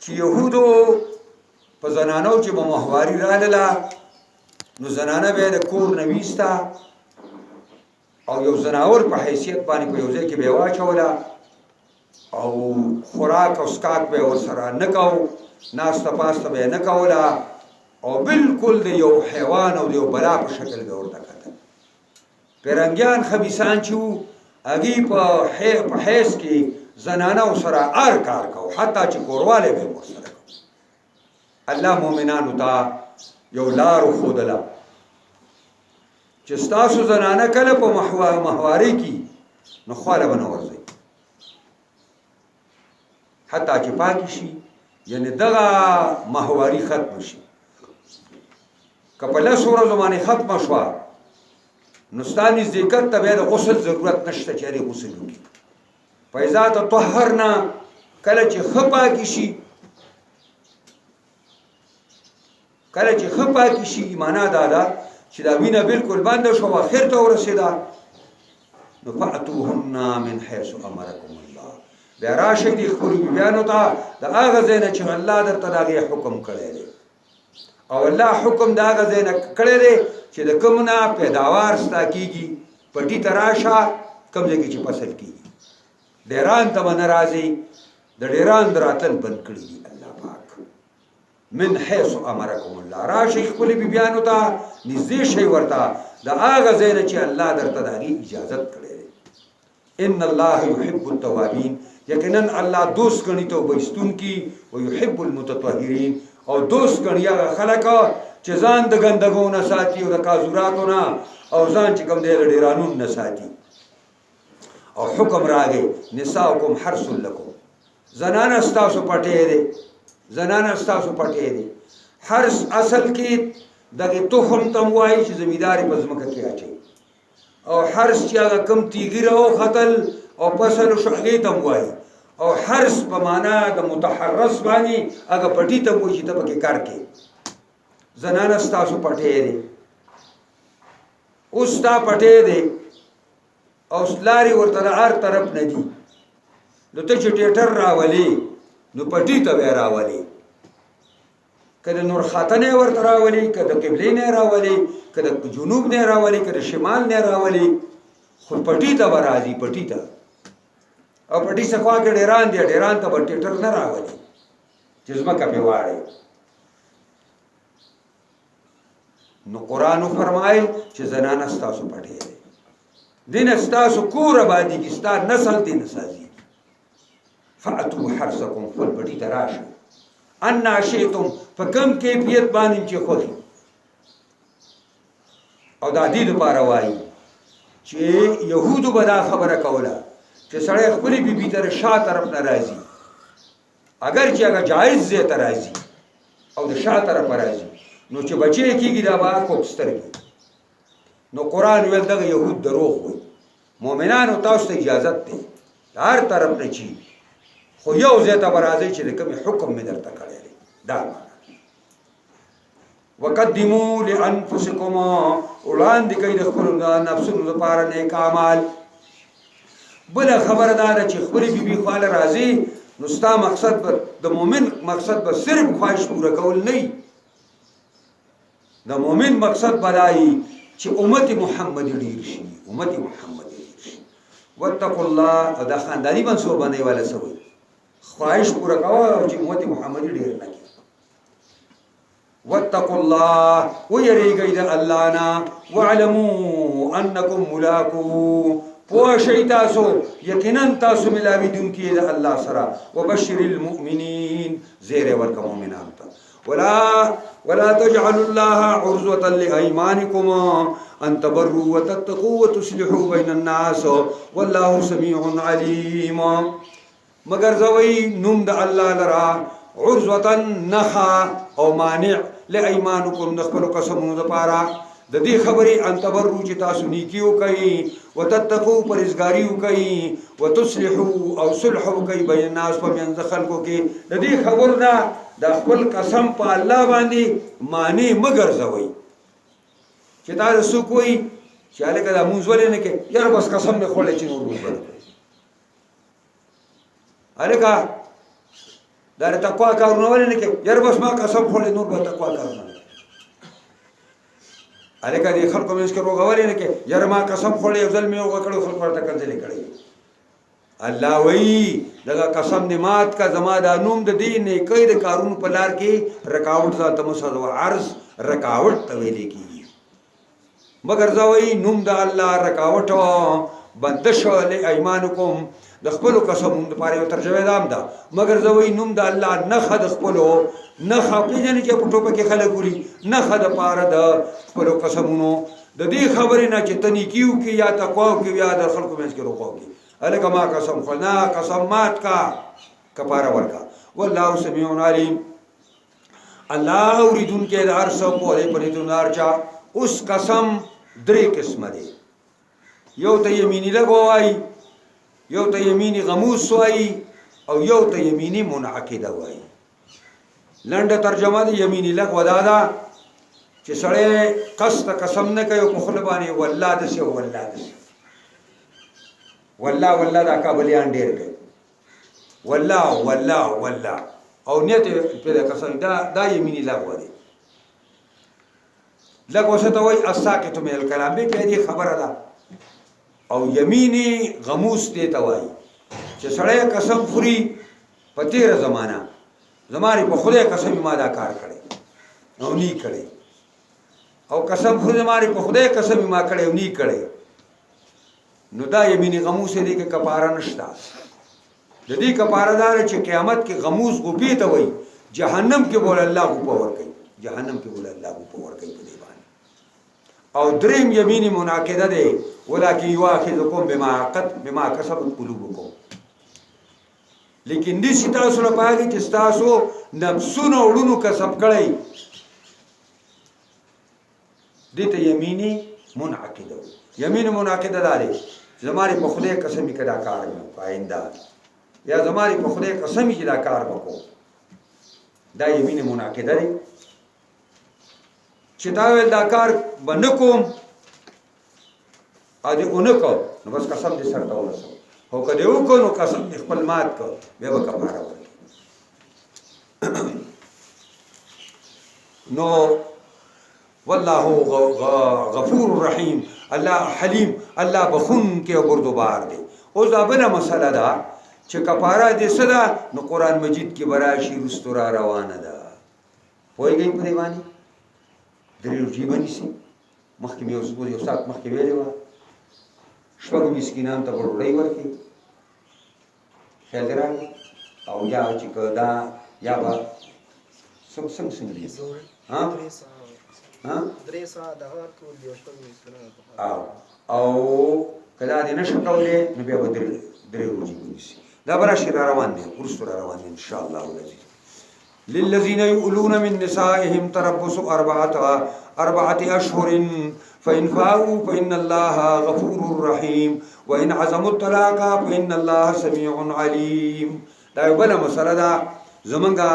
چې یهودو په زنانو چې به ماهواري راغله نو زنانه به د کور نه ویسته او یو زناور په حیثیت باندې په یو ځای کې به یې واچوله او خوراک او څښاک به یې ورسره نه کو ناسته پاسته به یې نه کوله او بالکل د یو حیوان او د یو بلا په شکل به ورته کتل پیرنګیان خبیثان چې وو هغوی په حیث کې زنانه ورسره هر کار کو حتی چې کوروالی به یې ورسره کو الله مؤمنانو ته یو لار وښودله چې ستاسو زنانه کله په ماهواري کې نو خواله به نه ورځئ حتی چې پاکې شي یعنی دغه ماهواري ختم شي که په لسو ورځو باندې ختمه شوه نو ستا نزدېکت ته بیا د غسل ضرورت نشته چې هغې غسل وکړي فاذا تطهرنا کله چې ښه پاکې شي کله چې ښه پاکې شي معنا دا ده چې دا وینه بالکل بنده شو اخر ته ورسېده نو فأتوهن من حیث امرکم الله بیا راشئ دې خپلو بیبیانو ته د هغه ځای نه چې الله درته د هغې حکم کړی دی او الله حکم د هغه ځای نه کړی دی چې د کوم نه پیداوار ستا کېږي پټي ته راشه کوم ځای کې چې فصل کېږي ډیران ته به نه راځي د ډیران د راتل بند کړي دي الله پاک من حیث امرکم الله راشئ خپلې بیبیانو ته نږدې شئ ورته د هغه ځای نه چې الله درته د هغې اجازت کړی دی ان الله یحب التوابین یقینا الله دوست ګڼي توبه ایستونکي ویحب المتطهرین او دوست ګڼي هغه خلک چې ځان د ګندګو نه ساتي او د کاذوراتو نه او ځان چې کوم دی د ډیرانو نه ساتي او حکم راغی نساؤکم حرث لکم زنانه ستاسو پټی دی زنانه ستاسو پټی دی حرث اصل کې دغې تخم ته م وایي چې زمیندار یې په ځمکه کې اچوي او حرث چې هغه کم تیږي راوختل او فصل شو هغې ته م وایي او حرث په معنا د متحرس باندې هغه پټي ته م وایي چې ته پکې کار کوې زنانه ستاسو پټی دی اوس ستا پټی دی او لارې ورته د هر طرف نه دي نو ته چې ټیټر راولې نو پټي ته به یې راولې که د نورخاته نه یې ورته راولې که د قبلې نه یې راولې که د جنوب نه یې راولې که د شمال نه یې راولې خو پټي ته به راځي پټي ته او پټي څه خوا کې ډیران دی ډیران ته به ټیټر نه راولې چې ځمکه پې واړې نو قرآن وفرمایل چې زنانه ستاسو پټی دی دینه ستاسو کور آبادېږي ستا نسل دې نه سازېږي فأتو حرثکم خپل پټي ته راشه انا شئتم په کوم کیفیت باندې چې خوښي او دا دې دپاره وایي چې یهودو به دا خبره کوله چې سړی خپلې بیبي ته شا طرف نه راځي اگر چې هغه جایز ځای ته راځي او د شا طرفه راځي نو چې بچی کېږي دا به کوږ سترګې نو قرآن ویل دغه یهود دروغ وایي مؤمنانو تاسو ته اجازت دی د هر طرف نه چی خو یو ځای ته به راځئ چې د کومې حکم مې درته کړی دی دا معنا وقدموا لانفسکم وړاندې کوئ د خپلو نفسونو دپاره نیک اعمال بله خبره دا ده چې خپلې بیبي خواله راځي نو ستا مقصد به د مؤمن مقصد به صرف خواهش پوره کول نه وي د مؤمن مقصد به دا وي چې امت محمد ډیر شي امت محمد ډیر شي واتقوا الله او دا خانداني منصوبه باندې والا څه وایي خواهش پوره کوه او چې امت محمد ډیر نه کړي واتقوا الله ويريږئ د الله نه واعلموا انکم ملاقوه پوه شئ تاسو یقینا تاسو ملاویدونکي د الله سره وبشر المؤمنین زیری ورکه مؤمنانو ته ولا تجعلوا الله عرضة لأيمانكم أن تبروا وتتقوا وتصلحوا بين الناس والله سميع عليم مگر زوی نوم د الله لرا عرضة نخا او مانع لأيمانكم دخلوا قسمونو دپاره د دې خبرې ان تبرو چې تاسو نیکی وکئ وتتقوا پرهیزګاري وکئ وتصلحوا او صلح وکئ بین الناس په منځ خلکو کې د دې خبر نه د خپل قسم په الله باندې معنی مگر زوی چې دا څوک وایي چې هلکه دا مونځ ولې نه کوې یاره بس قسم مې خوړلی چې نور مونځ به نه کوې هلکه دا تقوا کارونه ولې نه کوي یار بس ما قسم خوړې نور به تقوا کارونه نه الکه دې خلکو مې اسکه روغ ولې نه کوي یار ما قسم خوړې یو ځل مې یو کړو خلکو ورته کنځلې کړې الله وی دغه قسم دې مات کا زما دا نوم د دین نه کوي د کارونو په لار کې رکاوټ ذات مسد و عرض رکاوټ ته ویلې کیږي مگر زوی نوم د الله رکاوټ بندش له ایمانکم د خپل قسمونو لپاره یو ترجمه دام ده مگر زوی نوم د الله نه خد خپلو نه خپل چې په ټوپه کې خلک ګوري نه خد پاره د خپل قسمونو د دې خبرې نه چې تنی کیو کې یا تقوا کې یا د خلکو مې کې روکو کې الکه ما قسم خلنا قسم مات کا کفاره ورکا والله سميع عليم الله اوریدون کې د هر څه په لري پرېدون ارچا اوس قسم درې قسمه دي یو ته یمینی لګوای یو ته یمینی غموس وای او یو ته یمینی منعقده وای لنډه ترجمه دی یمینی لګو دادا چې سړی قصد قسم نه کوي په خپل باندې والله دسه والله دسه والله دا کابلیان ډیر کوي والله او نیت په قسم دا یمینی لګو دی لګو څه ته وای اساکت من الکلام به په دې خبره ده او یمینی غموس دی ته وای چې سړی قسم خوري په تیر زمانہ زماري په خدای قسم ما دا کار کړي نو نی کړي او قسم خو زماري په خدای قسم ما کړي او نی کړي نو دا یمینی غموس دی کې کفاره نشتا د دې کفاره دار چې قیامت کې غموس غوبي ته وای جهنم کې بول الله غوبه ور کوي جهنم کې بول الله غوبه ور کوي په دې باندې او دریم یمینی مناقضه ده ولکه یواخذکم بما کسبت قلوبکم لیکن دې ستاسو نه پاږي چې تاسو نفسونو وړونو کسب کړی دې ته یمینی منعقده یمین منعقده داري زماري په خدای قسم کړه کار نه آینده یا زماري په خدای قسم چې دا کار وکړو دا یمین منعقده دی چې دا ول دا کار بنکوم ا دې اونکو نو بس قسم دې سره تا ورسو هو کدی وکړو نو قسم دې خپل مات کو به وکړه نو والله غفور رحیم الله حلیم الله بخون کې او بردبار دی او دا بل مسله ده چې کفاره دې صدا نو قران مجید کې براشي رستورا روانه ده وایي په دی باندې درې ژوندۍ سي مخکې یو سات مخکې ویلې و شپږ مسکینان ته ورډۍ ورکړي خیال راغی او یا چې کدا یا با څنګه دي ها درې ساعت د هر ټول یو شپږ مسکینان او کدا دې نشو کولې نو بیا به درې ژوندۍ سي دا براشي روان دي ورستورا روان دي ان شاء الله ولذي للذين يؤلون من نسائهم تربص أربعة أشهر فإن فاءوا فإن الله غفور رحيم وإن عزموا الطلاق فإن الله سميع عليم دا یو بل مسله ده زمونږه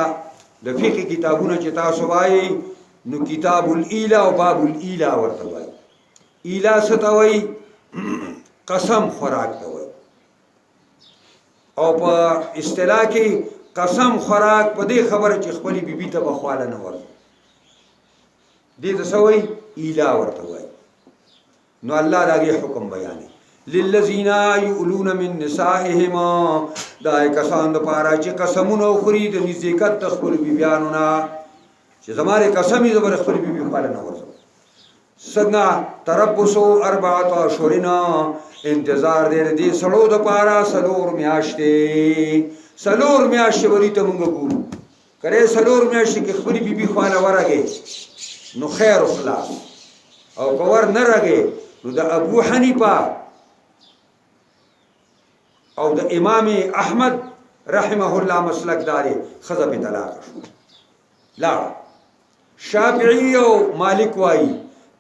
د فقه کتابونه چې تاسو وایي نو کتاب الإيلا او باب الإيلا ورته وایي ایلا څه ته وایي قسم خوراک ته وایي او په اصطلاح کې قسم خوراک په دې خبره چې خپل بیبي ته بخواله نه ورته دې ته سوي ایلا ورته وای نو الله داږي حکم بیانې للذین یؤلون من نسائهم دا کسان د پاره چې قسمونه خوري د نزدېکت خپل بیبيانو نه چې زماره قسم یې زبر خپل بیبي خواله نه ورته څنګه تربصو 4 اشهرنا انتظار دې سړو د پاره سلور میاشتې سلور میاشتې وری ته مونږ ګورو کرے سلور میاشتې کې خپل بیبي خواله ورغې نو خیر او خلاص او کور نه راغې نو د ابو حنیفه او د امام احمد رحمه الله مسلک داري خذ په طلاق شو لا شافعی او مالک وای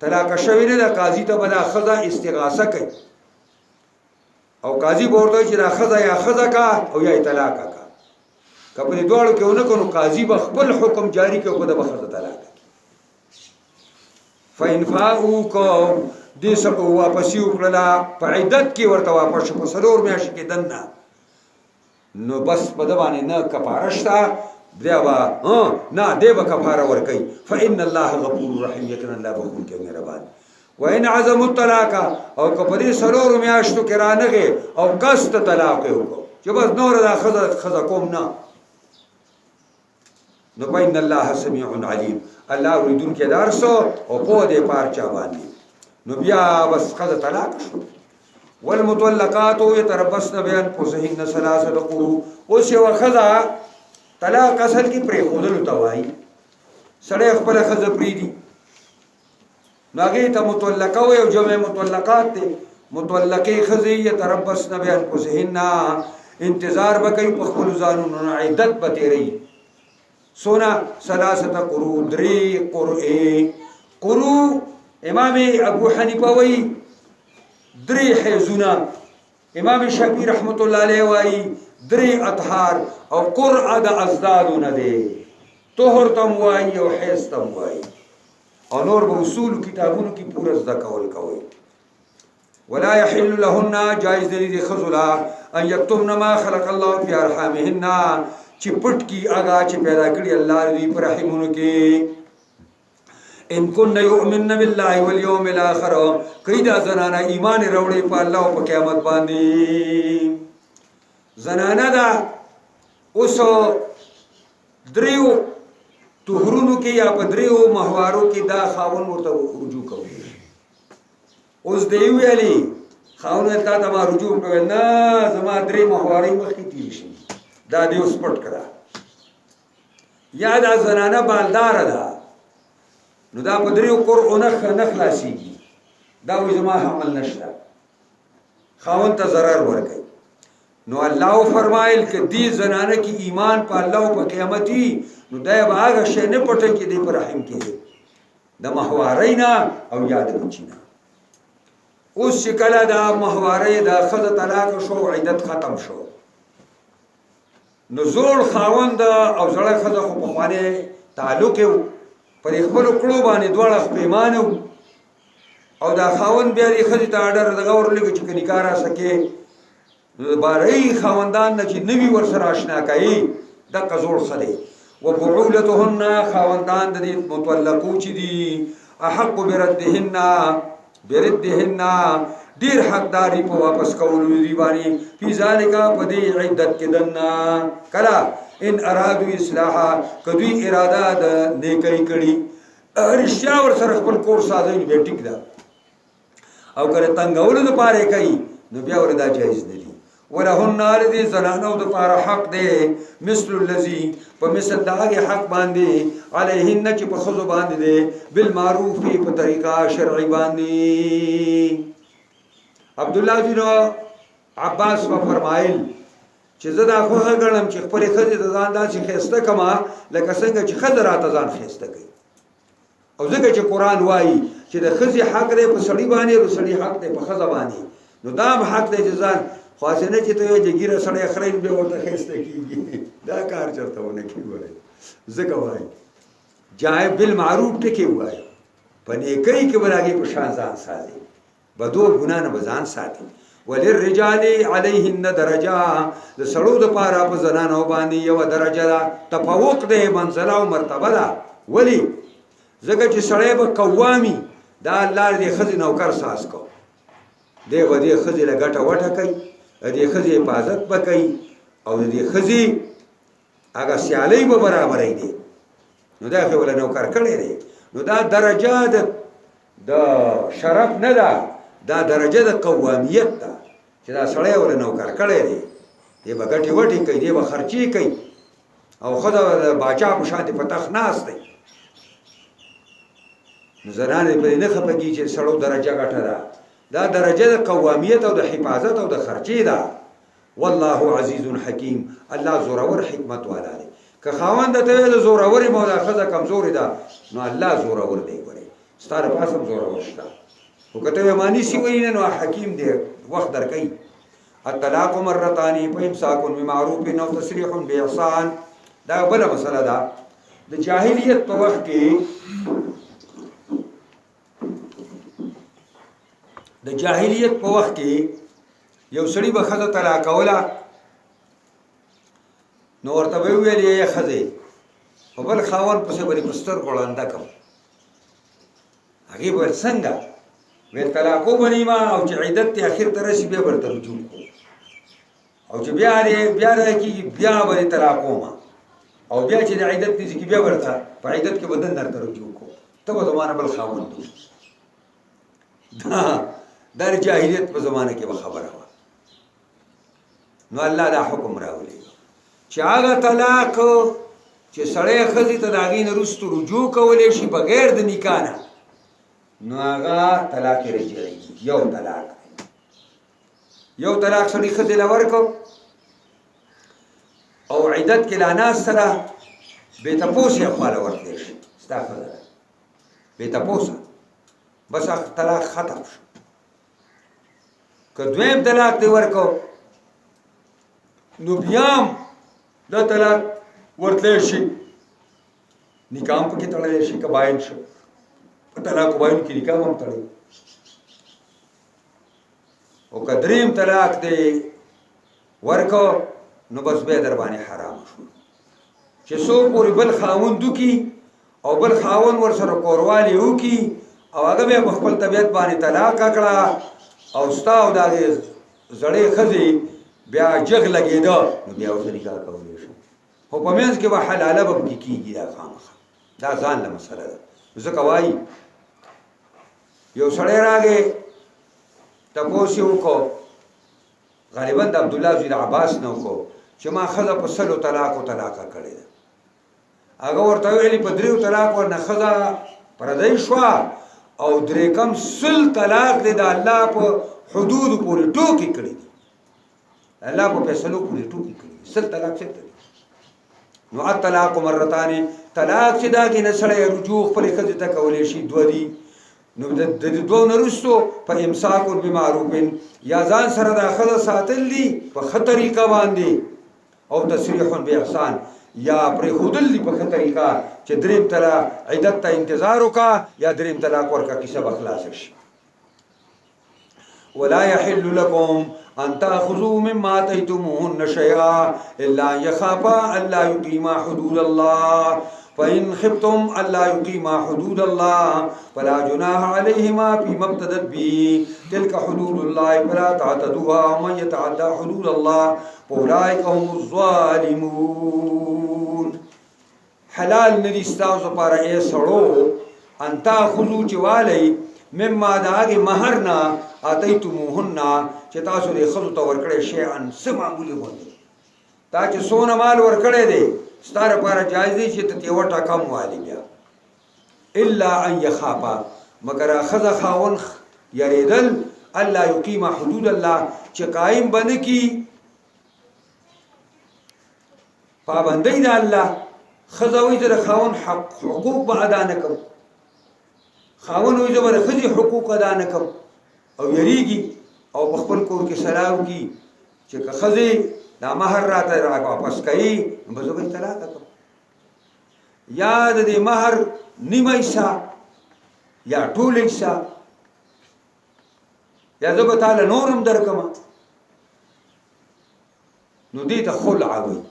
طلاق شوی نه د قاضي ته بدا خذا استغاثه کوي او قاضي ورته چې دا خذا یا خذا کا او یا طلاق کا کله دوړو کې ونه کو قاضي به خپل حکم جاری کوي په د بخښه طلاق فإن فاءوا کو دې سره واپس یو کړلا په عدت کې ورته واپس په سلور میاشت کې دنه نو بس په د باندې نه کفاره شته بیا به نه دی به کفاره ورکوي فإن الله غفور رحیم یقینا الله بخښونکی او مهربان وإن عزموا الطلاق او که په دې څلورو میاشتو کې رانغې او قصد طلاق یې وکړو چې بس نور دا ښځه کوم نه نو فإن الله سمیع علیم الله اوریدونکی د هر څه او پوه دی په هر چا باندې نو بیا بس ښځه طلاق شو والمطلقات يتربصن بأنفسهن ثلاثة قروء اوس یوه ښځه طلاق اصل کې پرېښودلو ته وایي سړی خپله ښځه پرېږدي نو هغې ته مطلقه وایي او جمع مطلقات دی مطلقې ښځې یتربصن بأنفسهن انتظار به کوي په خپلو ځانونو نه عدت به تېروي څونه ثلاثة قروء 3 قرعې قروء امام ابو حنیفه وایي 3 حیضونه امام شافعي رحمت الله علیه وایي 3 اطهار او قرعه د ازدادو نه دی طهر تم وایي او حیض تم وایي او نور به اصول کتابونو کې پوره زده کول کوي ولا يحل لهن جائز دي خذلا ان يكتمن ما خلق الله في ارحامهن چې پټ کی هغه چې پیدا کړی الله دې پر رحمونو کې ان كن يؤمن بالله واليوم الاخر کیدا زنانه ایمان وروړي په الله او په قیامت باندې زنانه دا اوس دریو طهرونو کې یا په دریو مهوارو کې دا خاون ورته رجوع کوي اوس دی ویلي خاون ته دا ما رجوع کوي نه زما درې مهواري مخکې تیر شي دا دی اوس پټ کړه یا دا زنانه بالدار ده نو دا په دریو قرعو نه خلاصېږي دا وایي زما حمل نشته خاوند ته ضرر ورکوي نو الله فرمایل که دې زنانه کې ایمان په الله او په قیامت وي نو دا به هغه شی نه پټوي چې دې په رحم کې دی د مهوارۍ نه او یا د بچي نه اوس چې کله دا مهوارۍ د ښځه طلاق شو عدت ختم شو نو زوړ خاوند او زړه ښځه خو پخوانی تعلق یې پر خپلو کړو باندې دواړه پیمانه او دا خاوند بیا دې ښځې ته اډر دغه ورلګي چې که نکاح راسکې نو د بارۍ خاوندان نه چې نوي ورسره اشنا کوي دقه زوړ ښه دی وبعولتهن خاوندان د دې مطلقو چې دي احق بردهن ډېر حقداري په واپس کولو دي باندې فی ذلک په دې عدت کې دنه کله ان ارادو اصلاحا کدوی اراده د نیکۍ کړي رښتیا ورسره خپل کور سازوي بیا ټیک ده او کله تنګولو دپاره کوي نو بیا ورته دا جایز نه دي ولهن الذي زنانو دپاره حق دی مثل الذي په مثل د هغې حق باندې علیهن چې په ښځو باندې دی بالمعروف په طریقه شرعي باندې عبدالله بن عباس به فرمایل چې زه دا خوښه ګڼم چې خپلې ښځې د ځان داسې ښایسته کړمه لکه څنګه چې ښځه راته ځان ښایسته کوي او ځکه چې قرآن وایي چې د ښځې حق دی په سړي باندې او د سړي حق دی په ښځه باندې نو دا هم حق دی چې ځان خاصه نه چې ته یې چې ګیره سړی خرین بیا ورته ښایسته کېږي دا کار چېرته ونه کېږي ځکه وایي جای بالمعروف ټکې ووایي په نیکۍ کې به د هغې په شان ځان ساتي بدو ګناه نه به ځان ساتي وللرجال علیهن درجه د سړو دپاره په زنانو باندې یوه درجه ده تفوق دی منزله او مرتبه ده ولې ځکه چې سړی به قوامي دا الله دې ښځې نوکر ساز کو دی به دې ښځې له ګټه وټه کوي د دې ښځې حفاظت به کوي او د دې ښځې هغه سیالۍ به برابروي دی نو دا خو له نوکر کړی دی نو دا درجه د شرف نه ده دا درجه د قوامیت ده چې دا سړی ورله نوکر کړی دی دی به ګټې وټې کوي دی به خرچې کوي او ښځه د باچا په شانتې په تخت ناست دی نو زنانې پرې نه خفه کېږي چې سړو درجه ګټه ده دا درجه د قوامیت او د حفاظت او د خرچې ده والله عزیز حکیم الله زورور حکمت والا دی که خاوند ته ویل زورور یم او دا ښځه کمزورې ده نو الله زورور دی ګورې ستا د پاس هم زورور شته خو که ته ویې مانیسي وایي نه نو حکیم دی وخت درکوي الطلاق مرتان فامساک بمعروف او تسریح باحسان دا بله مسله ده د جاهلیت په وخت کې د جاهلیت په وخت کې یو سړي به ښځه طلاقوله نو ورته به ویل یې ښځې په بل خاوند پسې به دې په سترګو ړنده کړم. هغې به ویل څنګه؟ ویل طلاقو به نیمه او چې عدت ته اخر ته رسي بیا به درته رجوع کوو او چې بیا دغه کېږي بیا به دې طلاقومه او بیا چې د عدت نه ځي بیا به درته په عدت کې به دن درته رجوع کوو ته به زما نه بل خاوند وي. دا د جاهلیت په زمانه کې به خبره وه. نو الله دا حکم راولېږه چې هغه طلاق چې سړی ښځې ته د هغې نه وروستو رجوع کولی شي بغیر د نکاح نه نو هغه طلاق رجعي یو طلاق دی. یو طلاق سړي ښځې له ورکړو او عدت کې لا ناسته ده بې تپوسه یې خواله ورتلی شي ستا ښځه ده بې تپوسه بس طلاق ختم شو. که دویم طلاق دی ورکړو نو بیا هم دا طلاق ورتلی شي نکاح هم پکې تړلی شي که باین شو په طلاق باین کې نکاح هم تړی او که دریم طلاق دی ورکړو نو بس بیا در باندې حرام شو چې څو پورې بل خاوند وکړي او بل خاوند ورسره کوروالی وکړي او هغه بیا په خپل طبیعت باندې طلاق کړه او ستا او د هغې زړې ښځې بیا جغ لګېده نو بیا ورته نکاح کولی شو خو په منځ کې به حلاله به پکې کېږي دا خامخا دا ځان له مسله ده. ځکه وایي یو سړی راغی تپوس یې وکړو غالبا د عبدالله زوی د عباس نه وکړو چې ما ښځه په 100 طلاقو طلاقه کړې ده. هغه ورته ویلي په 3 طلاقو نه ښځه پردی شوه او درې کم 100 طلاق دی د الله په حدودو پورې ټوکې کړي دي الله په فیصلو پورې ټوکې کړي 100 طلاق څه دی. نو الطلاق مرتان طلاق چې دا کې نه سړی رجوع خپلې ښځې ته کولی شي دوه دي. نو د دوو نه وروستو په امساک بمعروف یا ځان سره دا ښځه ساتل دي په ښه طریقه باندې او تصریح باحسان یا پرېښودل دي په ښه طریقه چې دریم طلاق عدت ته انتظار وکړه یا دریم طلاق ورکړه کیسه به خلاصه شي. ولا يحل لكم ان تاخذوا مما اتيتموهن شيئا الا ان يخافا الا يقيما حدود الله فإن خفتم ألا يقيما حدود الله فلا جناح عليهما فيما ابتدت به تلك حدود الله فلا تعتدوها ومن يتعدى حدود الله فأولئك هم الظالمون. حلال ندی ستاسو لپاره ای سړو ان تاخذوا چې والی مما د هغې مهر نه اتیتموهن چې تاسو دې ښځو ته ورکړی شیئا څه معمولي غوندې تا چې څونه مال ورکړی دی ستا لپاره جایز دی چې ته تیوه ټکم والی بیا الا ان یخافا مګر ښځه خاوند یریدل الله یقیما حدود الله چې قایم به نه کي پابندۍ د الله. ښځه وایي زه د خاوند حقوق به ادا نه کړم خاوند وایي زه به د ښځې حقوق ادا نه کړم او یریږي او په خپل کور کې سلا وکړي چې که ښځې دا مهر راته واپس کوي نو به زه به یې طلاقه کړم یا د دې مهر نیمه حصه یا ټول حصه یا زه به تاله نور هم درکړم نو دې ته خلع وایي.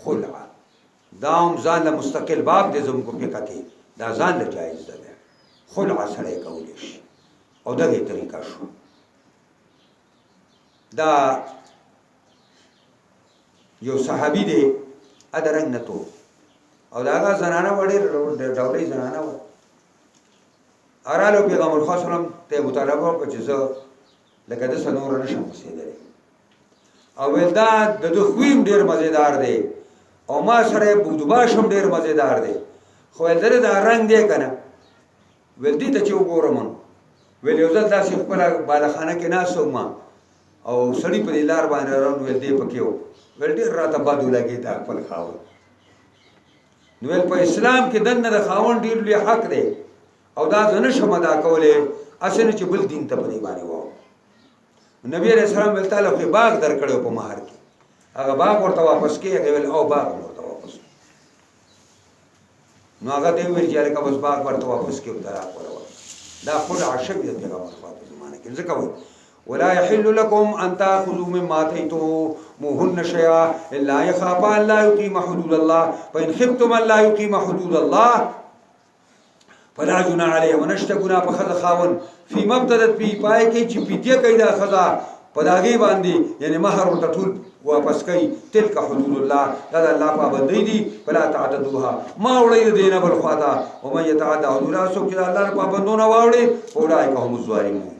خلع دا هم ځان له مستقل باب دی زموږ په فقه کې دا ځان له جایز ده خلع سړی کولی شي او دغې طریقه شو. دا یو صحابي دی ا د رنګ نه تو او دا هغه زنانه وه ډېر ډولۍ زنانه وه ارالو پیغمبر خدا سلم ته مطالبه وکړه چې زه لکه داسې نوره نشم اوسېدلی او ویل دا د ده خوی هم ډېر مزېدار دی او ما سره بودباش هم ډېر مزېدار دی خو ویل دده دا رنګ دی که نه ویل دې ته چې وګورم ویل یو ځل داسې خپله بالخانه کې ناست وم او سړي په دې لار باندې روان ویل دی پکې و ویل ډېر راته بد ولګېد خپل خاوند نو ویل په اسلام کې دننه د خاوند ډېر لوی حق دی او دا زه نشم ادا کولی هسې نه چې بل دین ته په دې باندې واوړم. نبي علیه السلام ویل تا له خو یې باغ در کړی و په مهر کې هغه باغ ورته واپس کړي هغې ویل او باغ ورته واپس نو هغه ته یې ویل چې هلکه بس باغ ورته واپس کړي او طلاق ورته دا خلع شوي د پیغمبر خوا په زمانه کې ځکه وایي ولا يحل لكم ان تاخذوا مما اتيتموهن شيئا الا يخافا ان لا يقيم حدود الله فان خفتم ان لا يقيم حدود الله فلا جناح عليهم ونشته گناه په خزه خاون فی مبتدت پی پای کې چې پیټه کوي دا خزه په داغي باندې یعنی مہر ورته ټول واپس کوي تلک حدود الله دا الله پابندۍ دي فلا تعتدوها ما وړي دینه بل خواته او من يتعدى حدود الله سو کې الله پابندونه واوړي اولئک هم الظالمون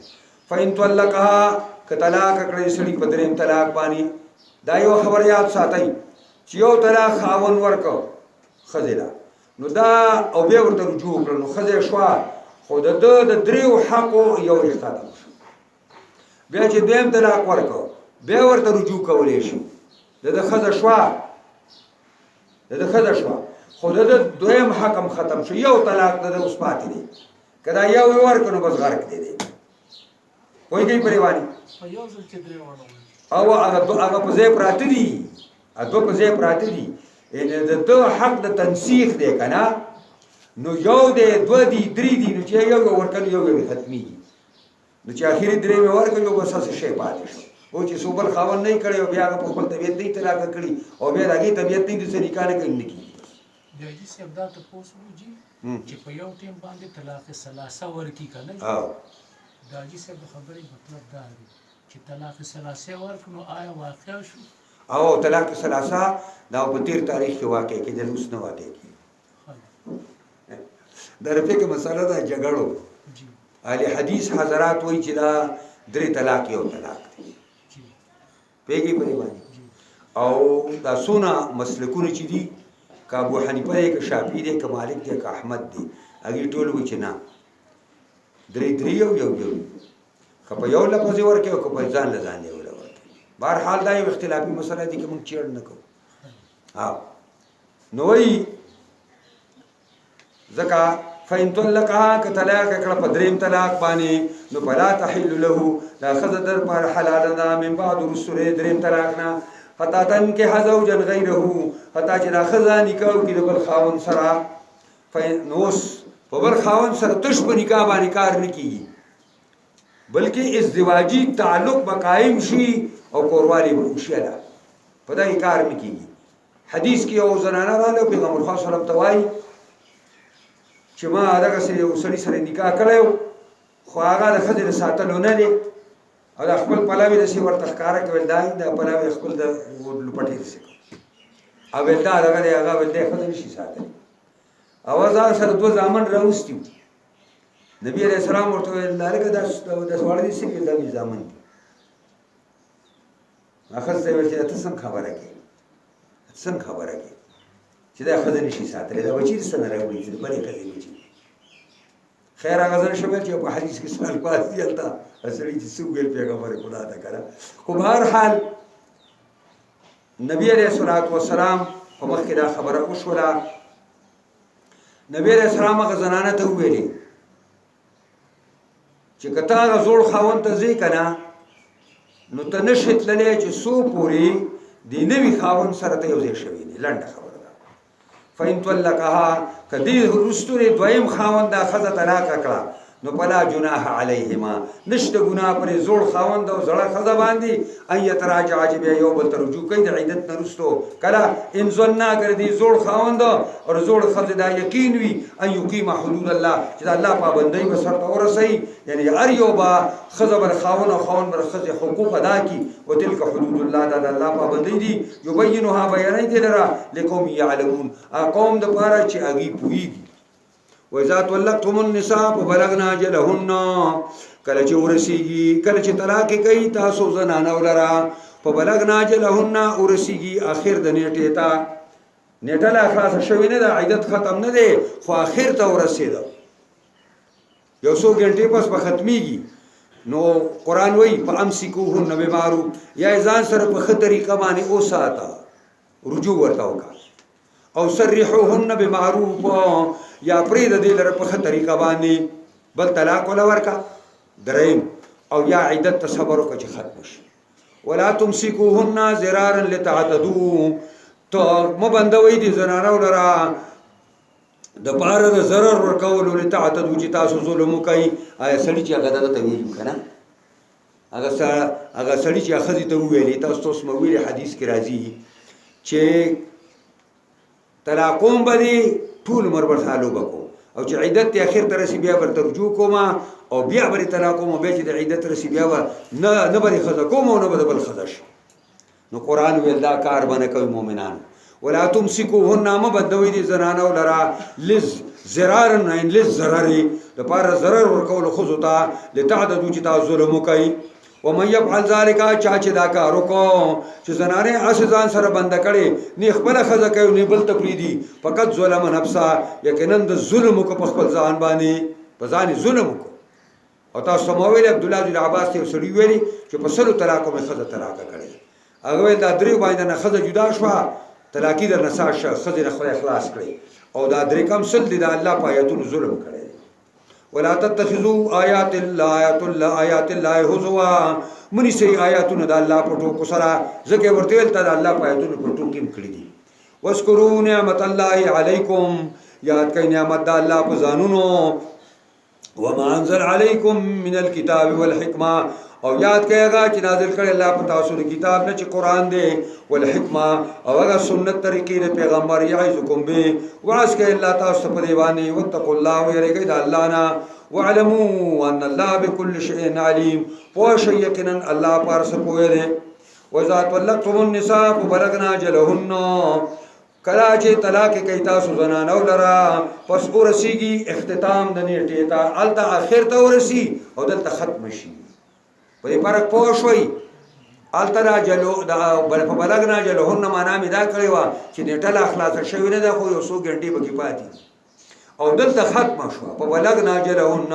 فإن طلقها کطلاق کړي سړي په دریم طلاق باندې دا یو خبر یاد ساتئ چې یو طلاق خاون ورکو خزیلا نو دا او بیا ورته رجوع کړو نو خزه شوا خو د دریو حقو یو رښتا ده بیا چې دیم طلاق ورکو بیا ورته رجوع کولای شي د خزه شوا خو د دویم حکم ختم شو یو طلاق د اوس پاتې دی کدا یو ورکو نو بس غرق دی وای کی پریوانی یو ځل چې دریوانه او هغه په ځای پراته دي اته په ځای پراته دي ان د دو حق د تنسیخ دی کنه نو یو دی دو دی درې دی نو چې یو ورکل یو ختمي نو چې اخیری درې مې ورکل یو بس څه شی پاتې شو او چې صوبل خاون نه کړي او بیا په خپل طبيعت نه طلاق کړي او بیا دغه طبيعت نه د سړي کار کوي نه کی بیا چې سبدا ته پوسوږي چې په یو ټیم باندې طلاق ثلاثه ورکی کنه او دا چې څه خبرې مطلب دا دی چې طلاق ثلاثه ورکنو آیا واقع شو او طلاق ثلاثه دا په تیر تاریخ کې واقع کېدل اوس نه واقع کیږي دا رفیق مسله دا جګړو اهل حدیث حضرات وایي چې دا درې طلاق یو طلاق دی پیګي په باندې او دا سونه مسلکونه چې دي کا ابو حنیفه دی کا شافعی دی کا مالک دی کا احمد دی اګي ټول وایي چې نه درې یو خو یو لفظ ورکه او په ځان لزان دی ورته بهر حال دا یو اختلافي مسله دي چې موږ چیر نه کوو نوې زکا فإن طلقها كطلاق کړه په دریم طلاق باندې نو فلا تحل له لا خذ در پر حلال ده من بعد رسول دریم طلاق نه حتا تن کې حزوجا غیره حتا چې لا خذ نکاح کې د بل خاون سره فنوس په بل خاون سره تش په نکاح باندې کار نه کیږي بلکې ازدواجی تعلق بقائم شي او کوروالی وشي لا په دای کار نه کیږي حدیث کې او زنانه رااله پیغمبر خدا صلی الله علیه وسلم توای چې ما هغه سره یو سړي سره نکاح کړو خو هغه د خځې ساتلو نه دی او د خپل پلاوی د سی ورته ښکارا کول دا د پلاوی خپل د لپټې سي او دا هغه ول د خځې نشي ساتل اواز سره دوه ځامن راوستي نبی علیہ السلام ورته ویل لارګه د سوال دي چې د ځامن اخر څه ویل چې تاسو خبره کې څنګه خبره کې چې دا خزه نشي ساتل دا وچی څنګه راوړي چې بلې کړي وچی خیر هغه ځل شوبل چې په حدیث کې سوال پاس دی البته اصلي چې سوګل پیغمبر خدا ته کړه خو بهر حال نبی عليه الصلاه والسلام په مخ کې دا خبره وشوله نبی عليه السلام هغه زنانه ته ویلي چې کته غزول خاون ته ځي کنه نو ته نشیت للی چې سو پوری دی نوی خاون سره ته یو ځای شوی نه لنډه خبره ده فإن طلقها کدی رستوري دویم خاون دا خزه طلاق کړه نو پلا جناح علیهما نشته ګناه پر زوړ خاوند او زړه خزه باندې اي تراجع عجب یو بل ترجو کوي د عیدت نرستو کلا ان ظننا کړ دي زوړ خاوند او زوړ خزه دا یقین وي ان یقیم حدود الله چې الله پابندۍ به سره ورسي یعنی هر یو با خزه بر خاوند او خاوند بر خزه حقوق ادا کی وتلک حدود الله دا الله پابندۍ دي یبینها بیانای دي لرا لقوم یعلمون قوم د پاره چې اگي پویږي وَإِذَا طَلَّقْتُمُ النِّسَاءَ فَبَلَغْنَ أَجَلَهُنَّ کله چې ورسیږي کله چې طلاق کوي تاسو زنانه ولرا فَبَلَغْنَ أَجَلَهُنَّ ورسیږي اخر د نیټه تا نیټه لا خلاص شوی نه د عیدت ختم نه دی خو اخر ته ورسید یو څو غنټې پس به ختميږي نو قران وایي فَأَمْسِكُوهُنَّ بِمَعْرُوفٍ یا ځان سره په خه طریقه باندې اوساته رجوع ورته وکړه او سرحوهن بمعروف یا پرې د دې لپاره په طریقه باندې بل طلاق ولا ورکا دریم او یا عدت تصبر وکړي چې ختم شي ولا تمسكوهن زرارا لتعتدوا تو مبندوي دي زنانه ولرا د پاره د zarar ورکول لتعتدوا چې تاسو ظلم کوي آیا سړي چې هغه ته ویل کنه هغه سړي چې ښځې ته وویلې تاسو اوس مې ویلې حدیث کې راځي چې طلاقوم به دې ټول عمر ورته لوبه کوم او چې عدت ته اخر ته رسي بیا ورته رجوع کوم او بیا به طلاقوم او بیا چې د عدت رسي بیا به نه به ښځه کوم او نه به بل ښځه شي نو قرآن ویل دا کار باندې کوي مؤمنان ولا تمسكوهن ما بدوي دي زنانو لرا لز زرار نه لز ضرري لپاره ضرر ورکول خذتا لتعددوا چې تاسو ظلم کوي ومن يفعل ذلك چا چې دا کار وکړو چې زنانه اساسان سره بند کړي نه خپل خزه کوي نه بل تقلیدي فقط ظلم نفسا یقینا د ظلم کو په خپل ځان باندې په ځان ظلم کو او تاسو مویل عبد الله بن عباس ته سړي ویلي چې په سلو طلاقو مې خزه طلاق کړي هغه دا درې باندې نه خزه جدا شو طلاقی در نساش خزه نه خدای اخلاص کړي او دا درې کم سل دي د الله په آیاتونو ظلم کړي ولا تتخذوا آیات الله هزوا منی سي آیاتونه د الله په ټکو سره ځکه ورته ول ته د الله په آیاتونو په ټکو کې کړی دي واذکروا نعمت الله علیکم یاد کړئ نعمت د الله په ځانونو وما انزل علیکم من الكتاب والحکمه او یاد کړئ چې نازل کړي الله په تاسو د کتاب نه چې قران دی والحکمه او هغه سنت طریقې د پیغمبر یعظکم به واس کړي الله تاسو په دیوانی وتقوا الله ويرګي د الله نه واعلموا ان الله بكل شيء عليم پوښ یقینا الله پر څه پوهه دی وذات طلقتم النساء فبلغنا اجلهن کلا چې طلاق کوي تاسو زنانو لرا پس ورسیږي اختتام د نیټه ته الته اخر ته ورسی او دلته ختم شي په دې فرق پوه شوي الترا جلو دا بل په بلغنا جلهن معنا می دا کړی و چې نیټه لا خلاص شوی نه دا خو یو څو غنټې بګی پاتې او دلته ختم شو په بلغنا جلهن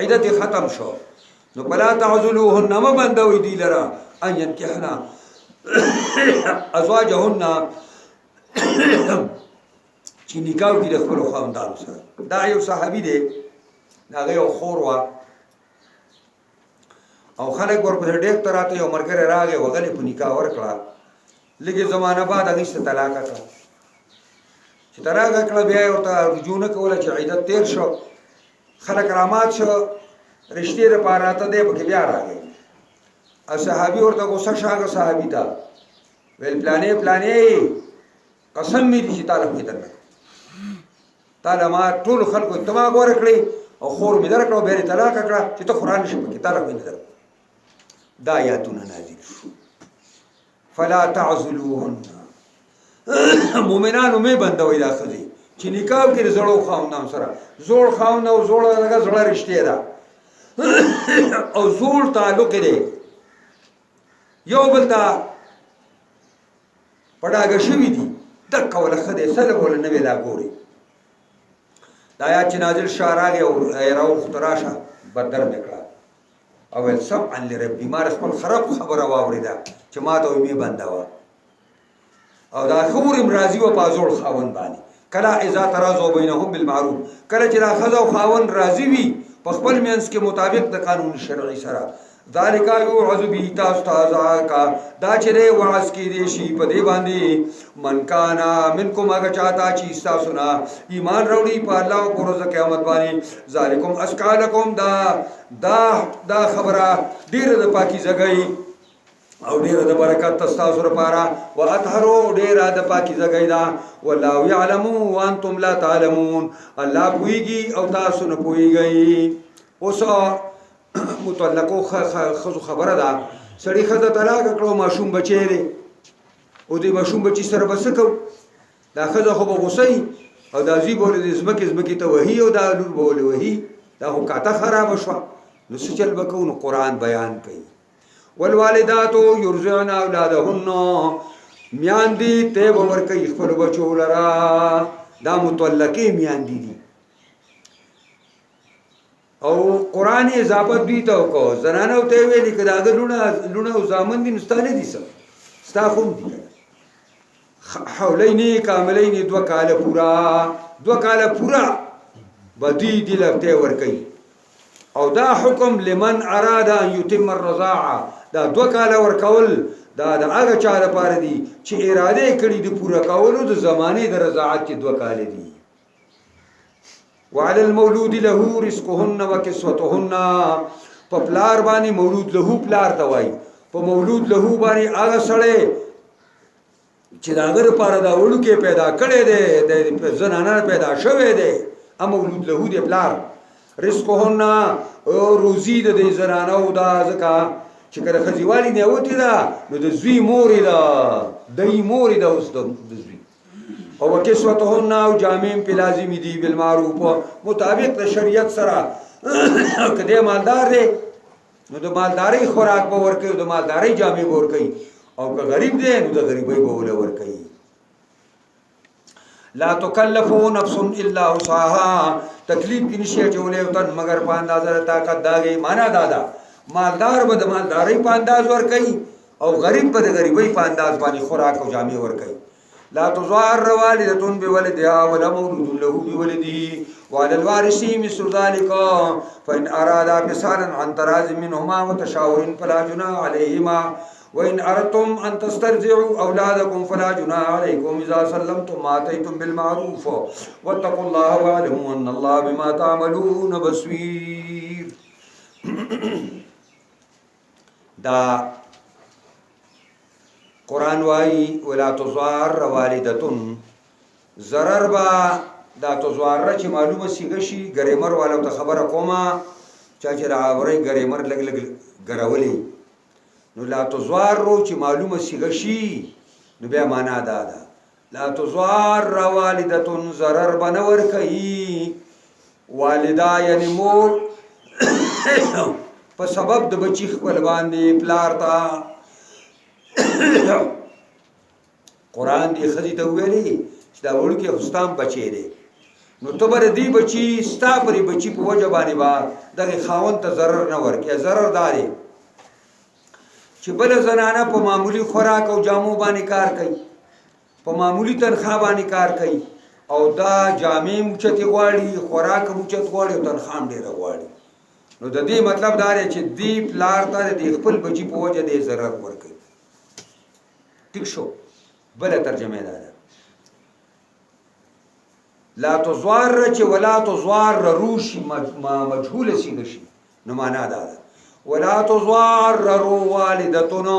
عدت ختم شو نو بلا تعذلوهن ما بندوي دي لرا ان ينكحنا ازواجهن چې نکاح کې د خپل خاوندانو سره دا یو صحابي دی هغه یو خور وا او خلک ورپسې ډېر تراته یو مرګره راغی وغلی په نکاح ورکړه لږه زمانه بعد هغې څه طلاق کړه چې طلاق کړه بیا یې ورته رجوع نه کوله چې عدت تېر شو خلک رامات شو رشتې دپاره راته دی پکې بیا راغی او صحابي ورته غوسه شو هغه صحابي ته ویل پلانې قسم مې دي چې تا له خدای درنه تا له ما ټولو خلکو ته ما غوره کړې او خور مې درکړه او بیا یې طلاق کړه چې ته قرآن نشي پکې تا له خدای نه درکړه دا آیاتونه نازل شو فلا تعذلوهن مؤمنانو مې بندوي دا ښځې چې نکاح کې د زړو خاوندانو سره زوړ خاوند او زوړ هغه زړه رشتې ده او زوړ تعلق دی یو بل ته پډاګه شوي دي دکه وله ښه دی سلب وله نه وی لا ګوري دا آیات چې نازل شو راغی او راوخته راشه بدر مې کړه او ویل سمعا لربي ما خپل خراب خبره واورېده چې ما ته مې بندوه او دا خبر راضي و په زوړ خاوند باندې کله اذا ترازو بینهم بالمعروف کله چې دا ښځه او خاوند راضي وي په خپل منځ کې مطابق د قانون شرعي سره ذالک یوعظ به تاسو کا دا چې دی وعظ کې دی شي په دې باندې من کانا منکم هغه چاته چې تاسو نه ایمان وروړي په الله او پر ورځ قیامت باندې ذالکم اسکالکم دا خبره ډیره د پاکیزه گئی او ډیره د برکت تاسو لپاره واطهروا ډیره د پاکیزه گئی دا والله يعلم وانتم لا تعلمون الله پويږي او تاسو نه پويږئ اوس مطلقو خزو خبره ده سړی خزه طلاق کړو ماشوم بچی دی او دې ماشوم بچی سره بس کو دا خزه خو به غوسې او دا زی بوله دې زمکه ته وਹੀ او دا لور بوله وਹੀ دا هو کاته خراب شو نو څه چل وکړو نو قران بیان کوي والوالدات يرضعن اولادهن میان دي ته ور کوي خپل بچو لرا دا مطلقې میان دي او قرآن اضافت دوی ته وکړو زنانو ته یې ویلي که د هغه لوڼه او زامن دي نو ستا نه دي څه ستا خو هم دي حولین کاملین 2 کاله پورا به دوی دې له ته ورکوي او دا حکم لمن اراد ان یتم الرضاعه دا 2 کاله ورکول دا د هغه چا لپاره دي چې اراده کړي د پوره کولو د زمانې د رضاعت کې 2 کاله دي وعلى المولود له رزقهن وكسوتهن په پلار باندې مولود له پلار ته وایي په مولود له باندې هغه سړی چې د هغه لپاره دا وړوکی پیدا کړی دی د زنانه پیدا شوی دی مولود له دی پلار رزقهن روزي د دې زنانو دا ځکه چې کله ښځې والي نه وتې ده نو د زوی مورې ده دی مورې ده اوس د زوی او کسوتهن او جامې پې لازمي دي بالمعروف مطابق د شریعت سره که دی مالدار دی نو د مالدارۍ خوراک به ورکوي او د مالدارۍ جامې به ورکوي او که غریب دی نو د غریبۍ به وله ورکوي لا تکلفو نفس الا وسعها تکلیف کی نشي اچولی او تن مگر په اندازه د طاقت د هغې معنا دا ده مالدار به د مالدارۍ په انداز ورکوي او غریب به د غریبۍ په انداز باندې خوراک او جامې ورکوي لا تضار والدة بولدها ولا مولود له بولده وعلى الوارث مثل ذلك فإن أرادا فصالا عن تراض منهما وتشاور فلا جناح عليهما وإن أردتم أن تسترضعوا أولادكم فلا جناح عليكم إذا سلمتم ما آتيتم بالمعروف واتقوا الله واعلموا أن الله بما تعملون بصير دا قرآن وائی ولا تضار والدتن ضرر با دا تضار چې معلومه سیګه شي ګریمر والو ته خبره کومه چا چې راوړی ګریمر لګ لګ ګرولې نو لا تضار چې معلومه سیګه شي نو بیا معنا دا ده لا تضار والدتن ضرر بنور کوي والدا یعنی مور په سبب د بچی خپل باندې پلار ته قرآن دی خزی ته ویلي چې دا وړوکی خستان بچی دی نو ته به دی بچی ستا پرې بچی په وجه باندې به دغې خاوند ته ضرر نه ورکړي ضرر دا دی چې بله زنانه په معمولي خوراک او جامو باندې کار کوي په معمولي تنخواه باندې کار کوي او دا جامې اوچتې غواړي خوراک هم اوچت غواړي او تنخواه هم ډېره غواړي نو د دې مطلب دا دی چې دی پلار ته د خپل بچي په وجه دی ضرر ورکوي ٹھیک شو بله ترجمه دا ده لا تضار چې ولا تضار روشي مجهوله سیګه شي نو معنا دا ده ولا تضار والدتنا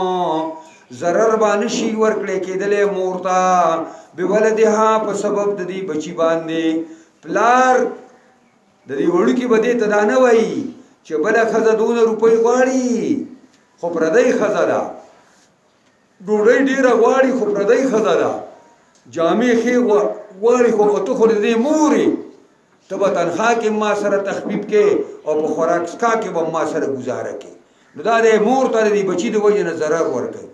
ضرر باندې شي ورکړې کېدلې مور ته بولدها په سبب د دې بچی باندې پلار د دې وړوکي به دې ته دا نه وایي چې بله ښځه 2 روپۍ غواړي خو پردۍ ښځه ده ډوډۍ ډېره غواړي خو پردۍ ښځه ده جامې ښې غواړي خو ته خو د دې مورې ته به تنخواه کې ما سره تخفیف کې او په خوراک څښا کې به ما سره ګزاره کې نو دا د مور ته د دې بچي د وجې نه ضرر ورکوي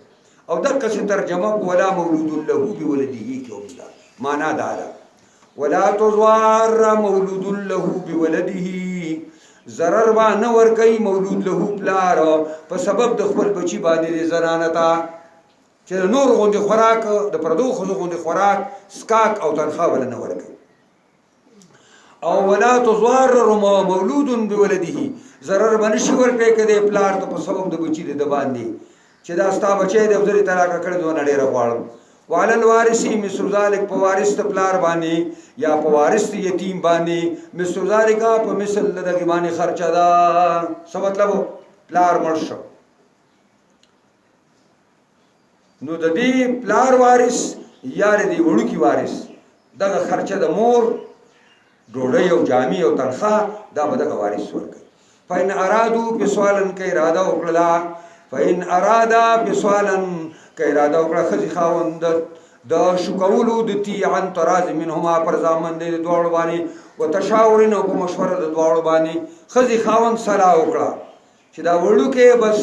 او دقسې ترجمه ولا مولود له بولده کې هم ده معنا دا ده ولا تضار مولود له بولده ضرر به نه ورکوي مولود له پلار په سبب د خپل بچي باندې زنانه ته چې نور غوندې خوراک د پردو ښځو غوندې خوراک سکاک او تنخواه وله نه ورکوي او ولا تضار مولود بولده ضرر به نشي ورکوي که د پلار ته په سبب د بچي د باندې چې دا ستا بچی دی او زه دې طلاقه کړې دونه ډېره غواړم وعلى الوارث مثل ذلك په وارث ته پلار باندې یا په وارث یتیم باندې مثل ذلك په مثل دغې باندې خرچه ده څه مطلب پلار مړ شو نو د دې پلار وارث یا د دې وړوکي وارث دغه خرچه د مور ډوډۍ او جامې او تنخواه دا به دغه وارث ورکوي فإن ارادو فصالا که اراده وکړله فإن ارادا فصالا که اراده وکړه ښځې خاوند د شو کولو د تی عن تراض منهما پر ضامن دی د دواړو باندې و تشاورن او په مشوره د دواړو باندې ښځې خاوند صلاح وکړه چې دا وړوکی بس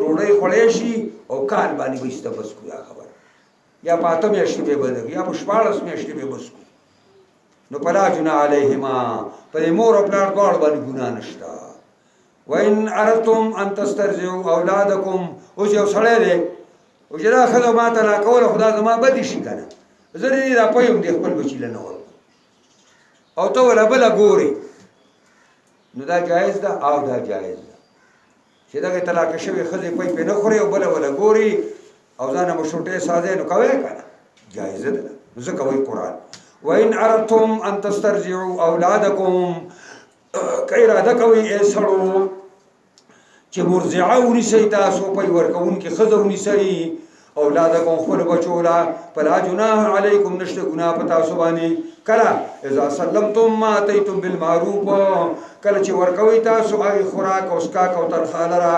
ډوډۍ خوړی شي او کال باندې به ایسته بس کړو دا خبره یا په 8 میاشتې به بند یا په 14 میاشتې به بس کړو نو فلا جناح علیهما په دې مور او پلار دواړو باندې ګناه نشته وإن أردتم أن تسترضعوا أولادكم اوس یو سړی دی او چې دا ښځه ما طلاق کوله خو دا زما بدې شي که نه زه دې دا پیم دې خپل بچي له نه ورکړم او ته وله بله ګورې نو دا جایز ده او دا جایز ده چې دغې طلاقه شوې ښځې پی پې نه خورې او بله وله ګورې او ځانه مشروطې سازی نو کوی که نه جایزه ده نو ځکه وایي قرآن وإن أردتم أن تسترضعوا أولادكم که اراده کوي ای سړو چې مرضعه ونیسئ تاسو پی ورکوونکې ښځه ونیسئ اولادکم خپل بچو لا فلا جناح علیکم نشته ګناه په تاسو باندې کله اذا سلمتم ما اتیتم بالمعروف کله چې ورکوئ تاسو هغې خوراک او څښاک او تنخوا لره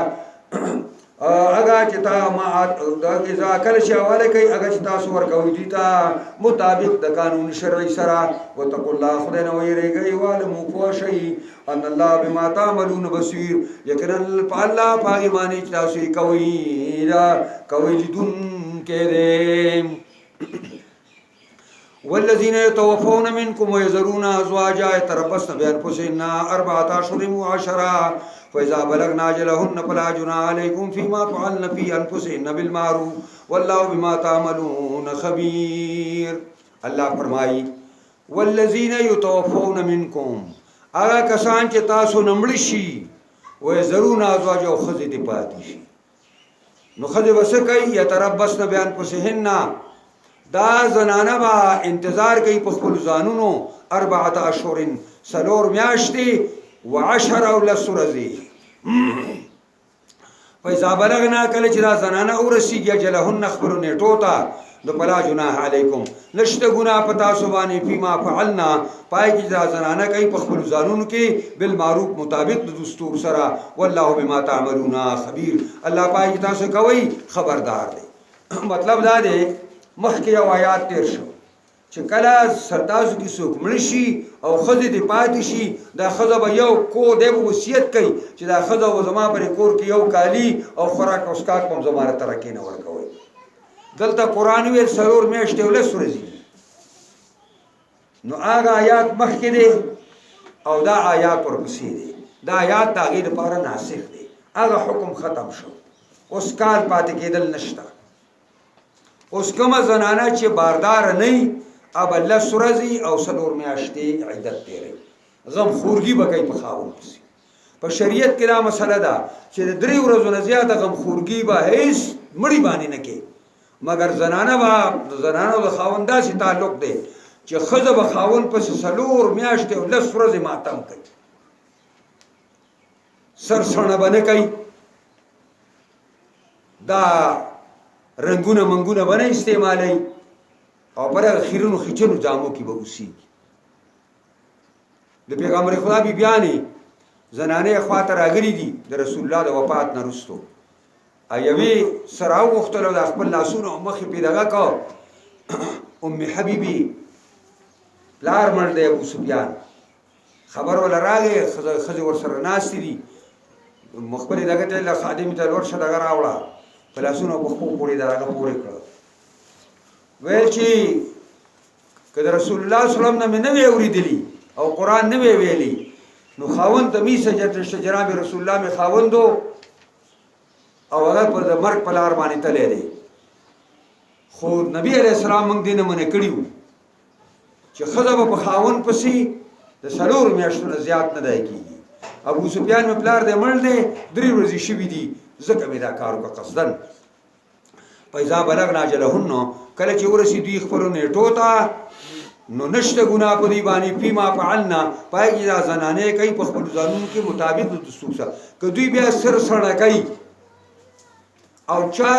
هغه چې تا ما اذا کله چې حواله کوي هغه چې تاسو ورکوئ دوی ته مطابق د قانون شرعي سره واتقوا الله خدای نه ویریږئ واعلموا پوه شئ ان الله بما تعملون بصیر یقینا په الله په هغې باندې چې تاسو یې کوئ لیدونکی دی والذین یتوفون منکم ویذرون ازواجا یتربصن بانفسهن اربعة اشهر وعشرا فإذا بلغنا أجلهن فلا جناح عليكم فيما فعلن في أنفسهن بالمعروف والله بما تعملون خبير الله فرمایي والذین یتوفون منکم هغه کسان چې تاسو نه مړه شي ویذرون ازواجا او ښځې دې پاتې شي نو ښځې به څه کوي یتربصن بانفسهن دا زنانه با انتظار کوي په خپلو ځانونو 4 اشهر 4 میاشتې و10 او 10 ورځې فإذا بلغنا کله چې دا زنانه ورسیږي اجلهن خپلو نیټو ته نو فلا جناح علیکم نشته ګناه په تاسو باندې فیما فعلنا پای کې دا زنانه کوي په خپلو ځانونو کې بالمعروف مطابق د دستور سره والله بما تعملون خبیر الله پای کې تاسو کوي خبردار دی مطلب دا دی مخکې یو آیات تیر شو چې کله سرتاسو کې څوک مړه شي او ښځې دې پاتې شي دا ښځه به یو کو دی به وصیت کوي چې دا ښځه به زما پرې کور کې یو کالي او خوراک او څښاک به هم زما له طرقې نه ورکوئ دلته قرآن ویل 4 میاشتې او 10 ورځې نو هغه آیات مخکې دی او دا آیات ورپسې دی دا آیات د هغې دپاره ناسخ دی هغه حکم ختم شو اوس کال پاتې کېدل نشته اوس کومه زنانه چې بارداره نه وي هغه 10 ورځې او 4 میاشتې عدت تېروي غم خورګي به کوي په خاوند پسې په شریعت کې دا مسله ده چې د 3 ورځو نه زیاته غم خورګي به هیڅ مړي باندې نه کوي مګر زنانه به د زنانو د خاوند داسې تعلق دی چې ښځه به خاوند پسې 4 میاشتې او 10 ورځې ماتم کوي سرسڼه به نه کوي دا رنگونه منگونه به نه استعمالی او پر هغه خیرونو خیچنو جامو کې به اوسېږي د پیغمبر خدا بیبیانې زنانې خواته راغلي دي د رسول الله د وفات نه وروستو یوې سر راوغوښتل او د خپل لاسونه مخې پې دغه کو ام حبیبي پلار مړ دی ابو سفیان خبر ولا راغی ښځې ورسره ناستې دي خپلې دغه ته له خادمې ته ورشه دغه راوړه په لاسونو په خپو پورې د هغه پورې کړه ویل چې که د رسول الله صلی الله علیه وسلم نه مې نه وی اورېدلي او قرآن نه وی ویلي نو خاوند ته مې سجدت نشته جناب رسول الله مې خاوندو او هغه په د مرګ په لار باندې تللی دی خو نبي علیه السلام موږ دې نه منع کړي وو چې ښځه به په خاوند پسې د 4 میاشتو نه زیات نه دی کېږي ابو سفیان مې پلار دی مړ دی 3 ورځې شوي دي ځکه مې دا کار وکړه قصدن فإذا بلغنا أجلهن کله چې ورسي دوی خپلو نیټو ته نو نشته ګناه په دوی باندې فیما فعلنا پای کې دا زنانې کوي په خپلو ځانونو کې مطابق د دستور سره که دوی بیا سرسڼه کوي او چا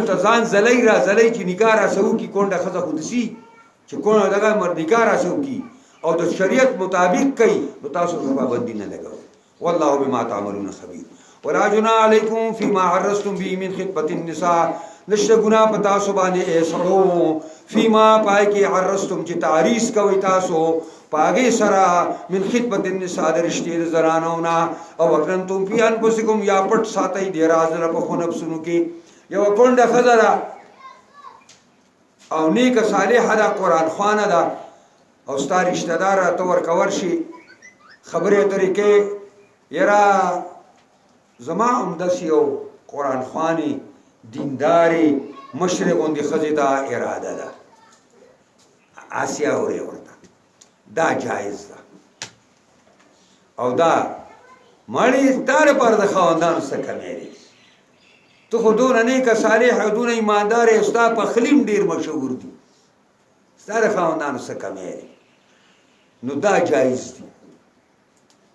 ته ځان زلی را زلی چې نکاح راسه وکړي کونډه ښځه خو دسي چې کونډه دغه نکاح راسه وکړي او د شریعت مطابق کوي نو تاسو ته پابندي نه لګوئ والله بما تعملون خبیر ولا جناح علیکم فیما عرضتم به من خطبة النساء نشته ګناه په تاسو باندې ای سړو فیما پای کې عرضتم چې تعریض کوئ تاسو په هغې سره من خطبة النساء د رشتې د زنانو نه او اکرنتم فی انفسکم یا پټ ساتئ د راز له پخو نفسونو کې یوه کونډه ښځه ده او نیکه صالحه ده قرآن خوانه ده او ستا رشته دار راته ورکه ورشي خبرې اترې کې یاره زما همداسې یو قرآن خوانې دیندارې مشرې غوندې ښځې ته اراده ده آسیا اورې ورته دا جایز ده او دا مړې تا لپاره د خاوندانو څه کمی دی ته خو دونه نیکه صالحه دونه ایماندارې ستا پخلی هم ډېر مشهور دي ستا د خاوندانو څه کمی دی نو دا جایز دي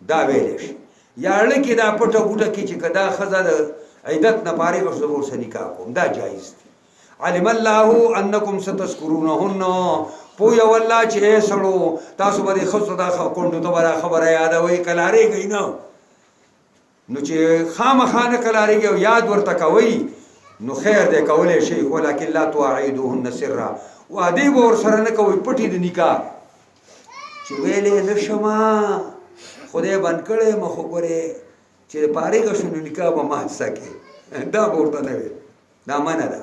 دا ویلی شي یا اړه کې دا پټه ګوټه کې چې کدا ښځه د عدت نه فارغه شوه ورسره نکاح کوم دا جایز دی علم الله انکم ستذکرونهن پوی والله چې سړو تاسو باندې خصو دا کونډو ته برا خبره یادوي کلارې گئی نه نو چې خامخانه کلارې او یاد ورته کوي نو خیر دې کولې شي ولکن لا تواعدوهن سرا وادي ور سره نه کوي پټي د نکاح چې ویلې نشما خدای بند کړي مخ وګوره چې پاره غشنو نکاح به ما سکے دا ورته نه وي دا معنا ده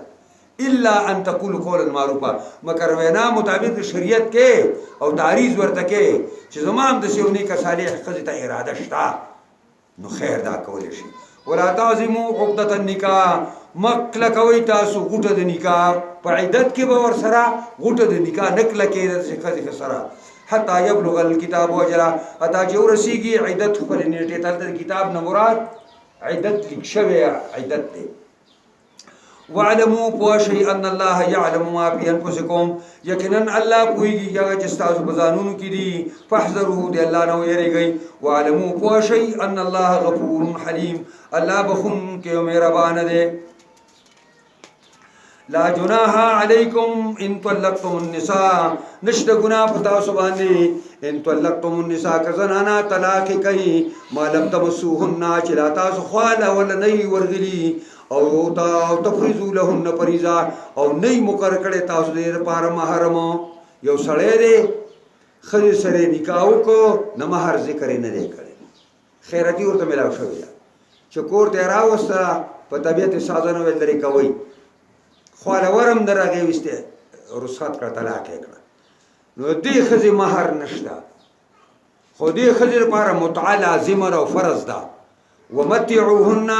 الا ان تقول قولا معروفا مگر وینا مطابق شریعت کې او تعریض ورته کې چې زمام د سیونی کا صالح خزه ته اراده شتا نو خیر دا کول شي ولا تعظموا عقده النکاح مکل کوي تاسو غوټه د نکاح په عدت کې به ور سره غوټه د نکاح نکله کې د خزه سره حتی یبلغ الكتاب وجلا حتی چې ورسیږي عدت خپل نیټه تل کتاب نه مراد عدت لکشوه عدت دی وعلموا پوشی ان الله يعلم ما في انفسكم یقینا الله پویږي هغه چې تاسو بزانونو کې دي فاحذروه دی الله نو یریږي وعلموا پوشی ان الله غفور حلیم الله بخون کې مهربان دی لا جناح علیکم ان طلقتم النساء نشته گناه پتا سو باندې ان طلقتم النساء کزنانا طلاق کوي ما لم تمسوهن چې لا تاسو خواله ولا نه ورغلی او تفریضو لهن فریضه او نه مقرر کړي تاسو دې لپاره محرم یو سړی دی خځې سره نکاح وکړو نه مہر ذکر نه دی کړی خیرتی ورته ملاو شوی چې کور ته راوسته په طبیعت سازنه ول لري کوي خواله ورم درغه وسته رخصت کړه طلاق کړه نو دې خځې مہر نشته خو دې خځې لپاره متعه لازم او فرض ده ومتعوهن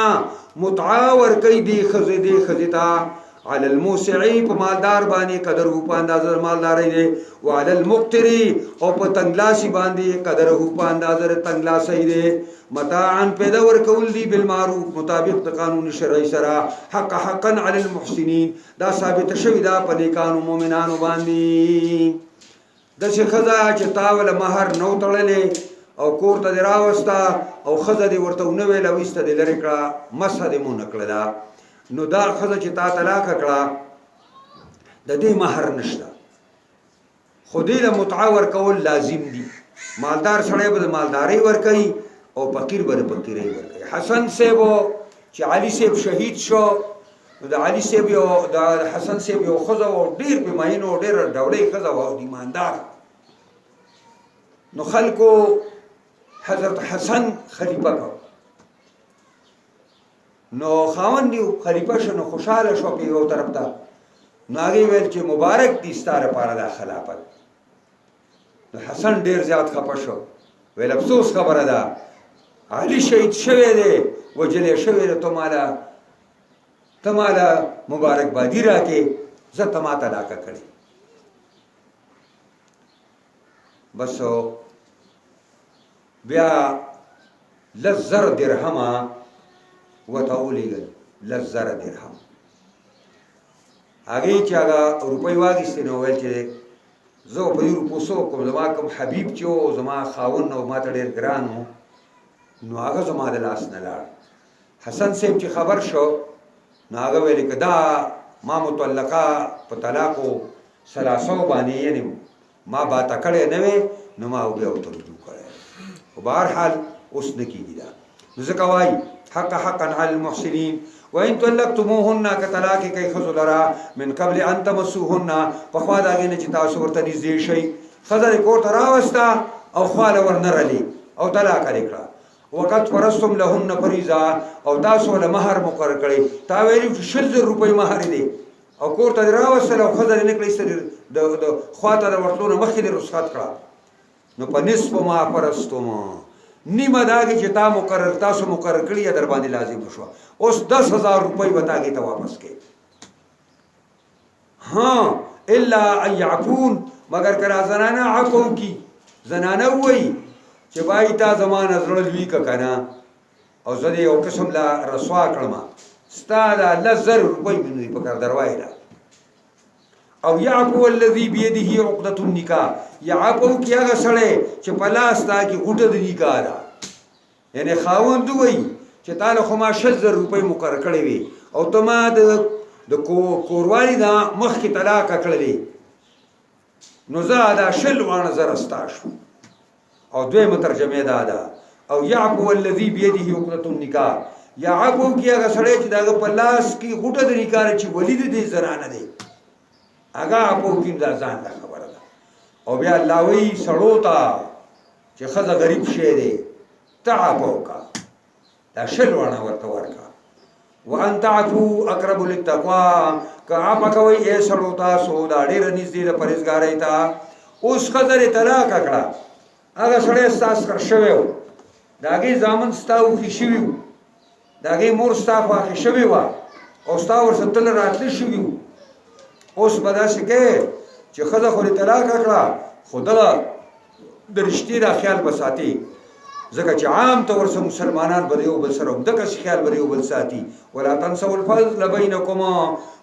متعه ور کوي دې خځې ته على الموسعي په مالدار باندې قدر هو په اندازه مالداري دي وعلى المقتري او په تنگلاسي باندې قدر هو په اندازه تنگلاسي دي متاعا پیدا ور کول دي بالمعروف مطابق د قانون شرعي سره حقا على المحسنين دا ثابت شوی دا په نیکانو مؤمنانو باندې د شخصا چې تاول مہر نو تړلې او کور ته راوستا او خزه دې ورته نو ویل وسته دې لری کړه مسه دې مونږ کړه نو دا خزه چې تا طلاق کړه د دې مہر نشته خودی له متعاور کول لازم دي مالدار سړی به مالداري ور کوي او فقیر به فقیري ور کوي حسن سیبو چې علي سیب شهید شو د علي سیب یو د حسن سیب یو خزه او ډیر په ماینو ډیر ډولې خزه او ایماندار نو خلکو حضرت حسن خلیفہ کو نو خاوند دیو خلیفہ شنو خوشاله شو په یو طرف ته ناغي ویل چې مبارک دي ستاره پاره د خلافت نو حسن ډیر زیات خپه شو ویل افسوس خبره ده علي شهید شوی دی وجلې شوی دی ته مالا مبارک بادی راکې زه ته ما طلاق کړې بسو بیا لزر درهم وتاولیګل لزر درهم هغه چې هغه روپۍ واغستې نو ویل چې زه په یو روپو سو کوم زما کوم حبیب چې او زما خاون نو ما ته ډېر ګران وو نو هغه زما د لاس نه لاړ حسن صاحب چې خبر شو نو هغه ویل که دا ما مطلقه په طلاقو 300 باندې یعنی ما با تکړه نه وي نو ما بیا وته رجوع کړه په بهر حال اوس نه کیږي دا ځکه وایي حقا على المحسنين وان طلقتموهن كطلاق كي خذلرا من قبل ان تمسوهن فخوا دا غنه چې تاسو ورته نږدې شي خزر کوټ راوستا او خاله ورنرلي او طلاق لیکړه وقت فرستم لهن فريضه او تاسو له مہر مقرر کړي تا ویلو چې 100 روپۍ مہر دي او کوټ راوسته او خزر نه کړی ستر د خواته ورتلونه مخکې رخصت کړه نو په نصف ما فرستم نیمه داږي چې تا مقرر تاسو مقرر کړی در باندې لازم شو اوس 10000 روپۍ وتاږي ته واپس کې ها الا ان يعفون مگر کرا زنانه عفو کی زنانه وای چې بای تا زمانه زړل وی ک کنه او زه یو قسم لا رسوا کړم ستاده لزر روپۍ منې په کار دروایلا او يعفو الذي بيده عقدة النکاح يعفو کیا غسړې چې پلاس تا کې غټه د نکاح دا یعنی خاوند وایي چې تا له خو ما 6,000 روپۍ مقرر کړې وي او ته ما د کوروالي دا مخکې طلاقه کړلې نو زه دا 20,000 ستا شو. او دویمه ترجمه دا ده او یعفو الذي بيده عقدة النکاح، یا عفو کې هغه سړی چې دغه په لاس کې غوټه د نکاح چې ولي د دې زنانه دی هغه عفو کې دا ځان له خبره ده. او بیا الله وایي سړو ته چې ښځه غریب شی دی ته عفو وکړه، دا 20,000 ورته ورکړه. وان تعفو اقرب للتقوى، که عفو کوئ ای سړو تاسو دا ډېره نږدې ده پرهېزګارۍ ته. اوس ښځه دې طلاق کړه، هغه سړی ستا سکر شوی و، د هغې زامن ستا اوښي شوي وو، د هغې مور ستا خواښې شوې وه او ستا ورسره تل راتله شوي وو. اوس به داسې کوې چې ښځه خو دې طلاقه کړه خو دغه د رشتې دا خیال به ساتي، ځکه چې عام طور سره مسلمانان به د یو بل سره همدقسې خیال به د یو بل ساتي. ولا تنسوا الفضل بینکما،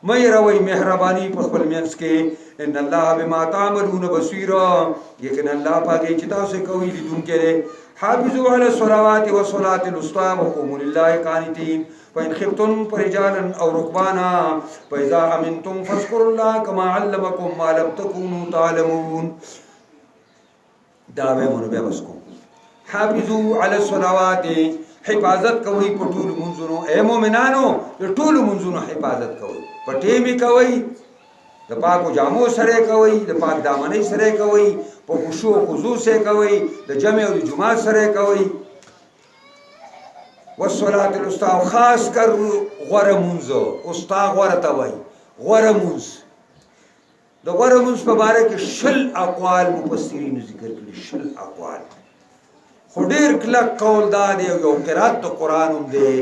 مه هېروئ مهرباني په خپل منځ کې. ان الله بما تعملون بصیر، یقینا الله په هغې چې تاسو کوئ لیدونکی دی. حافظوا على الصلوات والصلاة الوسطى وقوموا لله قانتين فإن خفتم فرجالا أو ركبانا فإذا أمنتم فاذكروا الله كما علمكم ما لم تكونوا تعلمون. دا به مونږ بیا بس کوو. حافظوا على الصلوات، حفاظت کوئ په ټولو منځونو. اے مؤمنانو د ټولو منځونو حفاظت کوئ، په ټیمې کوئ، د پاکو جامو سره کوئ، د پاک دامنۍ سره کوئ، په خشوع او خضوع سره کوئ، د جمع او د جمعات سره کوئ. والصلاة الوسطى، او خاص کر غوره مونځ، وسطا غوره ته وایي، غوره مونځ. د غوره مونځ په باره کې 20 اقوال مفسرینو ذکر کړي، 20 اقوال. خو ډېر کلک قول دا دی یو قرات د قرآن هم دی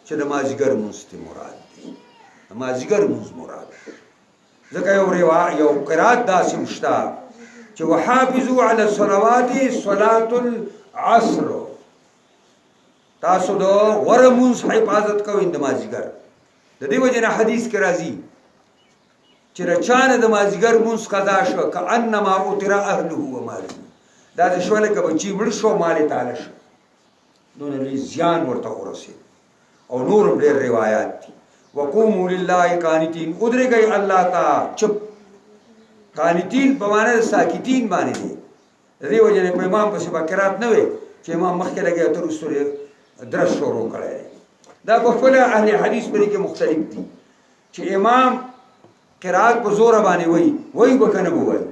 چې د مازدیګر مونځ ته مراد دی، د مازدیګر مونځ مراد دی. ځکه یو قرات داسې هم شته چې وحافظوا على الصلوات صلاة العصر، تاسو د غوره مونځ حفاظت کوئ د مازدیګر. د دې وجې نه حدیث کې راځي چې د چا نه د مازدیګر مونځ قضا شو کأنما اوتر اهله و ماله، دا د شو لکه بچي مړ شو مال یې تاله شو، دونه لوی زیان ورته ورسېد. او نور هم ډېر روایات دي. وقوموا لله قانتين، ودرېږئ الله ته چپ. قانتین په معنی د ساکتین باندې دی. د دې وجې نه په امام پسې به قرات نه وی چې امام مخکې لګیا تر وروسته درس شروع کړی دی. دا په خپله اهل حدیث په دې کې مختلف دي چې امام قرات په زوره باندې وایي به که نه به وایي.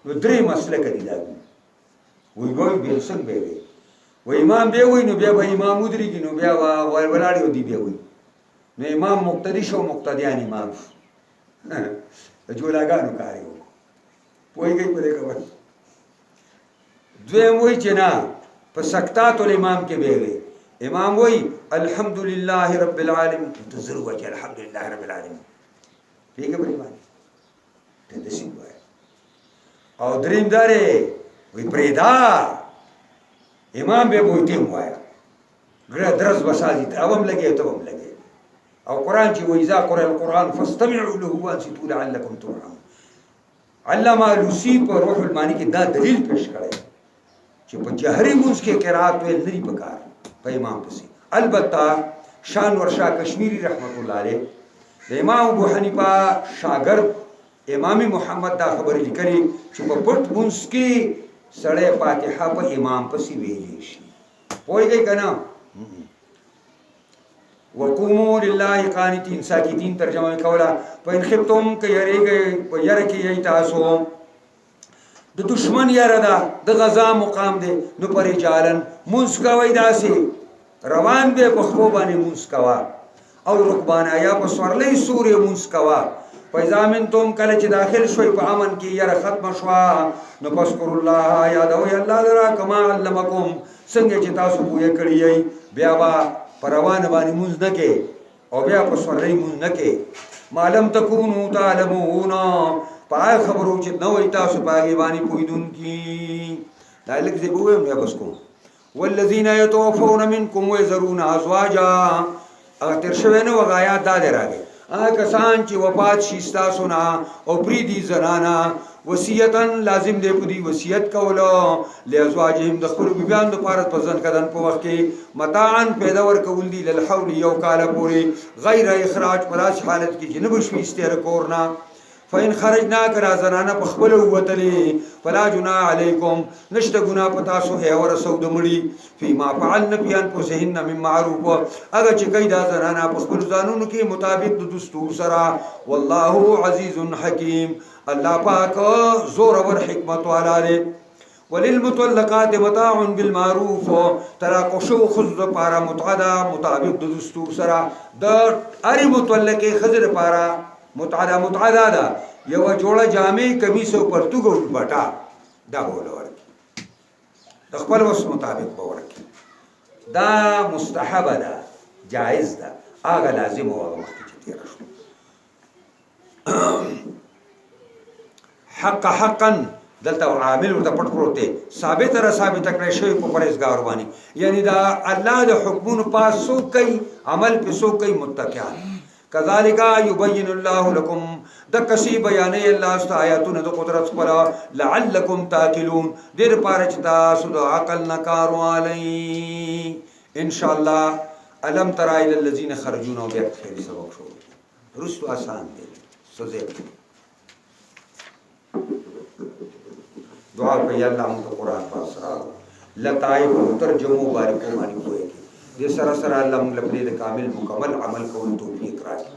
نو 3 مسلکه دي دا وایي بیا څنګه به وایي. و امام بیا وایي نو بیا به امام ودرېږي، نو بیا ولاړې او دی بیا وایي. نو امام مقتدي شو، مقتدیان امام شو. د جولاګانو کار یې وکړو. پوهېږئ په دې خبره. دویم وایي چې نه په سکتات الامام کې به وایي. امام وایي الحمدلله رب العالمین، ته زر وایي چې الحمدلله رب العالمین. پوهېږئ په دې باندې ته داسې وایي. او دریم دا دی وایي پرېږده امام بیا به وایي ته هم وایه، ګړه درس به سازي، ته هم لګې ته هم لګې. او قرآن چې وایي اذا قرئ القرآن فاستمعوا له وانصتوا لعلکم ترحمون. علامه لوسی په روح المانی کې دا دلیل پیش کړی چې په جهري مونځ کې قرات ویل نه دي پکار په امام پسې. البته شان ورشا کشمیری رحمت الله علیه د امام ابو حنیفه شاګرد امام محمد دا خبرې لیکلي چې په پټ مونځ کې سړی فاتحه په امام پسې ویلی شي. پوهېږئ که نه؟ وقوموا لله قانتين ساکتین ترجمه کوله. فإن خفتم که یریږئ په یره کې یی تاسو د دشمن یره ده، د غذا مقام دی، نو پرجالن مونځ کوئ داسې روان به په خپو باندې مونځ کوه، او رکبانا یا په سورلۍ سورې مونځ کوه. فإذا امنتم کله چې داخل شوئ په امن کې یره ختمه شوه نو فاذکروا الله، یادوئ الله لره کما علمکم، څنګه چې تاسو پوهه کړي یئ. بیا به په روانه باندې مونځ نه کې او بیا په سورلۍ مونځ نه کې. ما لم تکونوا تعلمون، په هغه خبرو چې نه وئ تاسو په هغې باندې پوهېدونکي. دا لږ زه به ووایم بیا بس کوم. والذین یتوفون منکم ویذرون ازواجا، هغه تېر شوی نه و هغه آیات دا دی راغی. هغه کسان چې وفات شي ستاسو نه او پرېږدي زنانه وصیتا لازم دی په دې وصیت کولو لازواجهم د خپل بیبیانو دپاره په ځن کدن په وخت کې متاعا پیدا ورکول دي للحول یو کاله پورې غیر اخراج په داسې حالت کې چې نه به شوي ایستې د کور نه فإن خرجنا کرا زنانه په خپل ووتلې فلا جناح علیکم نشته ګناه په تاسو هیوره سو د مړي فیما فعلن فی انفسهن من معروف هغه چې کوي دا زنانه په خپل ځانونو کې مطابق د دستور سره والله عزیز حکیم الله پاک زورور حکمت والا دی وللمطلقات متاع بالمعروف طلاق شو خذ لپاره متعدا مطابق د دستور سره د اری مطلقه خذ لپاره متعدا ده یو جوړه جامې کمیس او پرتګ او بټا دا بوله ورکی د خپل وس مطابق به ورکی دا مستحب ده جایز ده هغه لازم او هغه مخکې چې تیر شو حقا دلته عامل ورته پټ پروت دی ثابت کړی شوی په پرهیزګارو باندې یعنی دا الله د حکمونو پاس څوک کوي عمل په څوک کوي متقیان كذلك يبين الله لكم دکسی بیانې الله ست آیاتونه د قدرت خپل لعلکم تاکلون دیر پاره چې تاسو د عقل نه کار والی ان شاء الله الم تر الى الذين خرجوا بیا خیر سبق شو رسو آسان دی سوزه دعا کوي الله موږ قرآن پاسرا لطائف ترجمو بارکو باندې کوی دې سره سره الله موږ لپاره د کامل مکمل عمل کولو توفیق راکړي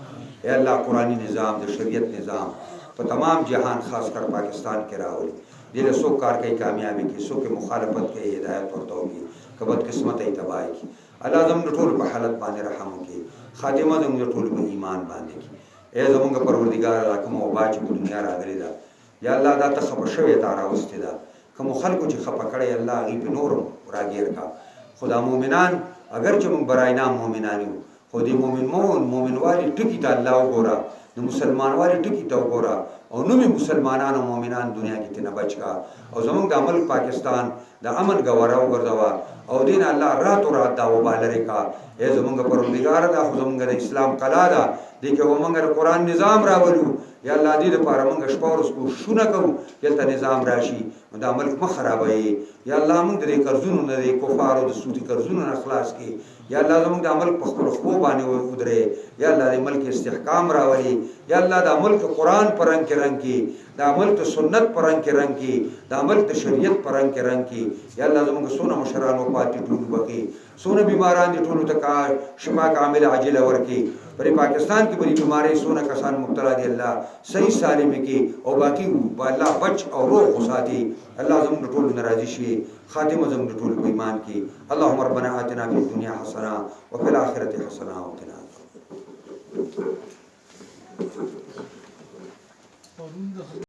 اے الله قرآنی نظام د شریعت نظام په تمام جهان خاص کر پاکستان کې راولي دې له سو کار کوي کامیابی کې سو کې مخالفت کوي هدایت ورته وکړي کبد قسمت ای تباہی کی الله زموږ ټول په حالت باندې رحم وکړي خاتمه زموږ ټول په ایمان باندې کی اے زموږ پروردگار راکم او باج په دنیا راغلی دا یا الله دا ته خبر شوی تا راوستي دا کوم خلکو چې خپه کړي الله غي په نورم راګیر کا خدا مومنان اگر چې موږ برای نام مومنان یو خو دې مومن والی ټکی ته الله وګوره د مسلمان والی ټکی ته وګوره او نو می مسلمانانو مومنان دنیا کې تنه بچ کا او زموږ د عمل پاکستان د امن غوړه وګرځوا او دین الله رات او رات دا وبالره کا ای زموږ پروردگار دا خو زموږ د اسلام کلا دا دې کې ومنګ قرآن نظام راولو یا الله دې لپاره موږ شپه ورځ کو شونه کوو یلته نظام راشي د عمل مخ خرابوي یا الله موږ د قرضونو نه د کفارو د سودي قرضونو نه خلاص کړي یا الله زموږ د عمل په خپل خو باندې ودرې یا الله د ملک استحکام راولي یا الله د عمل قرآن پرنګ کې رنګ کې د عمل ته سنت پرنګ کې رنګ کې د عمل ته شریعت پرنګ کې رنګ کې یا الله زموږ سونه مشران او پاتې ټول بکی سونه بیماران دي ټول ته کا شفا کامل عاجل ورکی پر پاکستان کی بری بیماری سونه کسان مبتلا دي الله صحیح سالم کی او باقی الله بچ او روح وساتي الله زموږ ټول ناراضي شي خاتمه زموږ ټول په ایمان کې اللهم ربنا آتنا فی الدنيا حسنه وفي الاخره حسنه وقنا عذاب